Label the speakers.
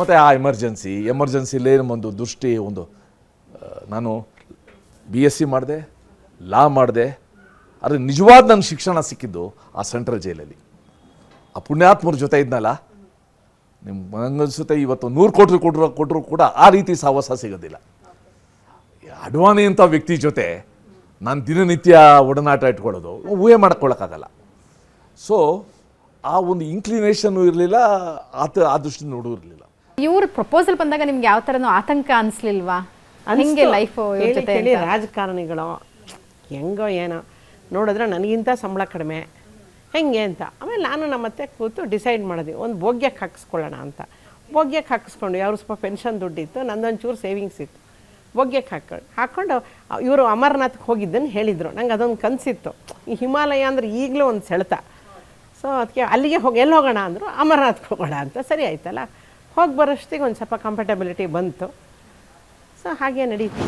Speaker 1: ಮತ್ತು ಆ ಎಮರ್ಜೆನ್ಸಿಲೇ ಒಂದು ದೃಷ್ಟಿ ಒಂದು ನಾನು BSc ಮಾಡಿದೆ, ಲಾ ಮಾಡಿದೆ. ಆದರೆ ನಿಜವಾದ ನನ್ನ ಶಿಕ್ಷಣ ಸಿಕ್ಕಿದ್ದು ಆ ಸೆಂಟ್ರಲ್ ಜೈಲಲ್ಲಿ. ಆ ಪುಣ್ಯಾತ್ಮರ ಜೊತೆ ಇದ್ನಲ್ಲ, ನಿಮ್ಗೆ ನನಗನ್ಸುತ್ತೆ ಇವತ್ತು 100 ಕೋಟಿ ಕೊಟ್ಟರು ಕೂಡ ಆ ರೀತಿ ಸಾಹಸ ಸಿಗೋದಿಲ್ಲ. ಅಡ್ವಾಣಿ ಅಂತ ವ್ಯಕ್ತಿ ಜೊತೆ ನಾನು ದಿನನಿತ್ಯ ಒಡನಾಟ ಇಟ್ಕೊಳ್ಳೋದು ಊಹೆ ಮಾಡ್ಕೊಳ್ಳೋಕ್ಕಾಗಲ್ಲ. ಸೊ ಆ ಒಂದು ಇನ್ಕ್ಲಿನೇಷನ್ನು ಇರಲಿಲ್ಲ, ಆ ದೃಷ್ಟಿ ನೋಡೂ ಇರಲಿಲ್ಲ.
Speaker 2: ಇವ್ರ ಪ್ರಪೋಸಲ್ ಬಂದಾಗ ನಿಮ್ಗೆ ಯಾವ ಥರನೂ ಆತಂಕ ಅನಿಸ್ಲಿಲ್ವಾ? ಹಿಂಗೆ ಲೈಫು ಜೊತೆ
Speaker 3: ರಾಜಕಾರಣಿಗಳು ಹೆಂಗೋ ಏನೋ ನೋಡಿದ್ರೆ ನನಗಿಂತ ಸಂಬಳ ಕಡಿಮೆ ಹೆಂಗೆ ಅಂತ. ಆಮೇಲೆ ನಾನು ನಮ್ಮತ್ತೆ ಕೂತು ಡಿಸೈಡ್ ಮಾಡಿದ್ವಿ ಒಂದು ಭೋಗ್ಯಕ್ಕೆ ಹಾಕಿಸ್ಕೊಳ್ಳೋಣ ಅಂತ. ಭೋಗ್ಯಕ್ಕೆ ಹಾಕಿಸ್ಕೊಂಡು ಅವ್ರು ಸ್ವಲ್ಪ ಪೆನ್ಷನ್ ದುಡ್ಡಿತ್ತು, ನಂದೊಂಚೂರು ಸೇವಿಂಗ್ಸ್ ಇತ್ತು. ಭೋಗ್ಯಕ್ಕೆ ಹಾಕ್ಕೊಂಡು ಇವರು ಅಮರನಾಥ್ಗೆ ಹೋಗಿದ್ದನ್ನು ಹೇಳಿದರು. ನಂಗೆ ಅದೊಂದು ಕನಸಿತ್ತು, ಈ ಹಿಮಾಲಯ ಅಂದರೆ ಈಗಲೂ ಒಂದು ಸೆಳೆತ. ಸೊ ಅದಕ್ಕೆ ಅಲ್ಲಿಗೆ ಎಲ್ಲಿ ಹೋಗೋಣ ಅಂದರು, ಅಮರನಾಥ್ಗೆ ಹೋಗೋಣ ಅಂತ. ಸರಿ ಆಯ್ತಲ್ಲ, ಹೋಗಿ ಬರೋಷ್ಟಿಗೆ ಒಂದು ಸ್ವಲ್ಪ ಕಂಫರ್ಟಬಿಲಿಟಿ ಬಂತು. ಸೊ ಹಾಗೆ ನಡೀತು.